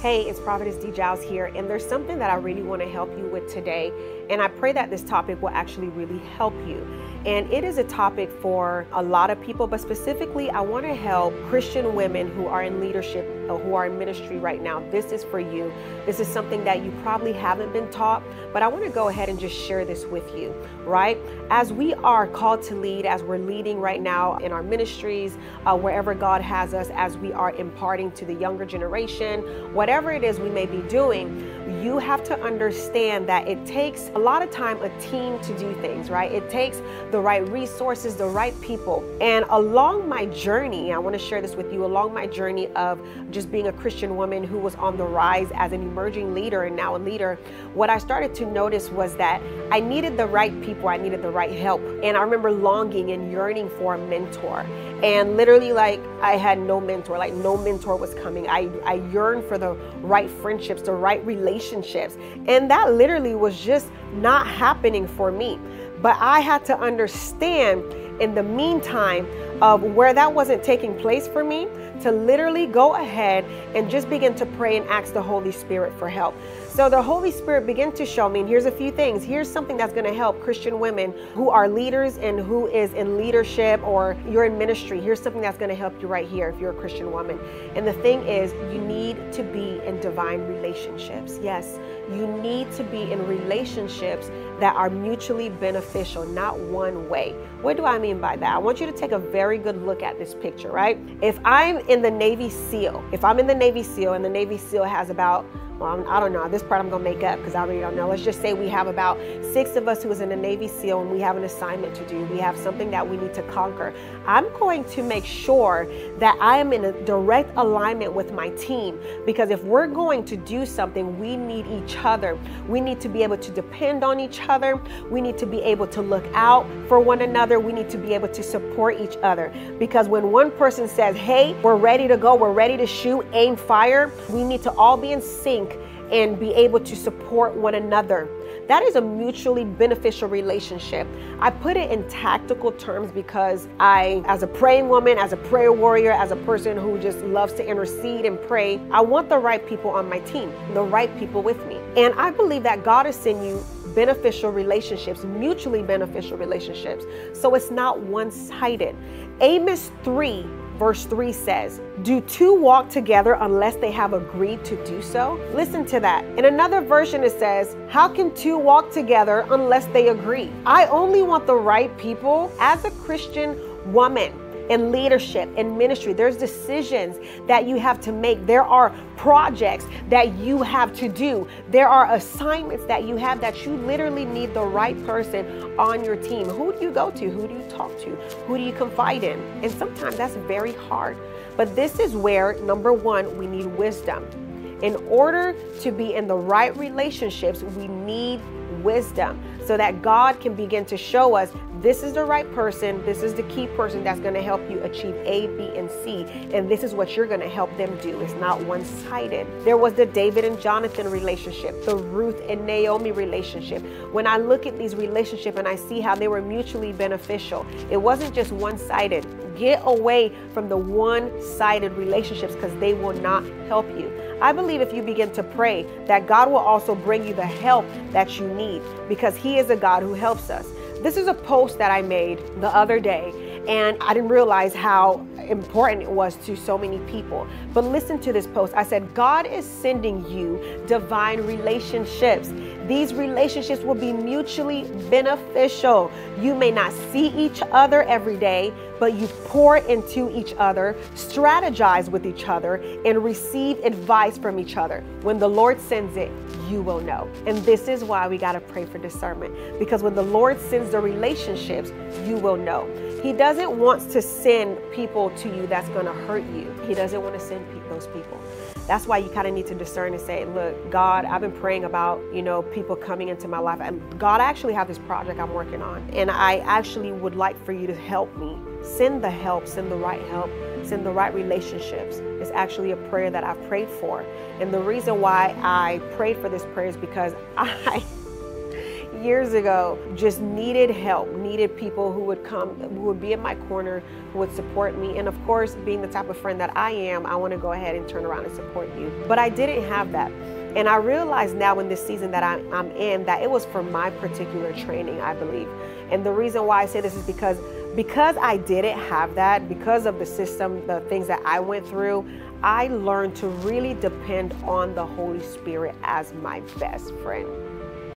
Hey, it's Prophetess D. Giles here, and there's something that I really want to help you with today, and I pray that this topic will actually really help you. And it is a topic for a lot of people, but specifically, I want to help Christian women who are in leadership, who are in ministry right now. This is for you. This is something that you probably haven't been taught, but I want to go ahead and just share this with you, right? As we are called to lead, as we're leading right now in our ministries, wherever God has us, as we are imparting to the younger generation, whatever it is we may be doing, you have to understand that it takes a lot of time, a team to do things, right? It takes the right resources, the right people. And along my journey, I want to share this with you, along my journey of just being a Christian woman who was on the rise as an emerging leader and now a leader, what I started to notice was that I needed the right people, I needed the right help. And I remember longing and yearning for a mentor. And literally, like, I had no mentor, like no mentor was coming. I yearned for the right friendships, the right relationships. And that literally was just not happening for me. But I had to understand in the meantime of where that wasn't taking place for me, to literally go ahead and just begin to pray and ask the Holy Spirit for help. So the Holy Spirit began to show me, and here's a few things. Here's something that's going to help Christian women who are leaders and who is in leadership, or you're in ministry. Here's something that's going to help you right here if you're a Christian woman. And the thing is, you need to be in divine relationships. Yes, you need to be in relationships that are mutually beneficial, not one way. What do I mean by that? I want you to take a very good look at this picture, right? If I'm in the Navy SEAL, and the Navy SEAL has about, well, I don't know, this part I'm gonna make up because I really don't know. Let's just say we have about 6 of us who is in the Navy SEAL, and we have an assignment to do. We have something that we need to conquer. I'm going to make sure that I am in a direct alignment with my team, because if we're going to do something, we need each other. We need to be able to depend on each other. We need to be able to look out for one another. We need to be able to support each other, because when one person says, hey, we're ready to go, we're ready to shoot, aim, fire, we need to all be in sync and be able to support one another. That is a mutually beneficial relationship. I put it in tactical terms because I, as a praying woman, as a prayer warrior, as a person who just loves to intercede and pray, I want the right people on my team, the right people with me. And I believe that God has sent you beneficial relationships, mutually beneficial relationships. So it's not one-sided. Amos 3 Verse 3 says, do 2 walk together unless they have agreed to do so? Listen to that. In another version, it says, how can 2 walk together unless they agree? I only want the right people. As a Christian woman in leadership, in ministry, there's decisions that you have to make. There are projects that you have to do. There are assignments that you have that you literally need the right person on your team. Who do you go to? Who do you talk to? Who do you confide in? And sometimes that's very hard. But this is where, number 1, we need wisdom. In order to be in the right relationships, we need wisdom, so that God can begin to show us, this is the right person, this is the key person that's going to help you achieve A, B, and C, and this is what you're going to help them do. It's not one-sided. There was the David and Jonathan relationship, the Ruth and Naomi relationship. When I look at these relationships and I see how they were mutually beneficial, it wasn't just one-sided. Get away from the one-sided relationships, because they will not help you. I believe if you begin to pray, that God will also bring you the help that you need, because He is a God who helps us. This is a post that I made the other day, and I didn't realize how important it was to so many people. But listen to this post. I said, God is sending you divine relationships. These relationships will be mutually beneficial. You may not see each other every day, but you pour into each other, strategize with each other, and receive advice from each other. When the Lord sends it, you will know. And this is why we got to pray for discernment, because when the Lord sends the relationships, you will know. He doesn't want to send people to you that's going to hurt you. He doesn't want to send those people. That's why you kind of need to discern and say, look, God, I've been praying about, people coming into my life. And God, I actually have this project I'm working on, and I actually would like for you to help me. Send the help, send the right help, send the right relationships. It's actually a prayer that I've prayed for. And the reason why I prayed for this prayer is because years ago just needed help, needed people who would come, who would be in my corner, who would support me. And of course, being the type of friend that I am, I want to go ahead and turn around and support you. But I didn't have that. And I realize now in this season that I'm in that it was for my particular training, I believe. And the reason why I say this is because I didn't have that, because of the system, the things that I went through, I learned to really depend on the Holy Spirit as my best friend.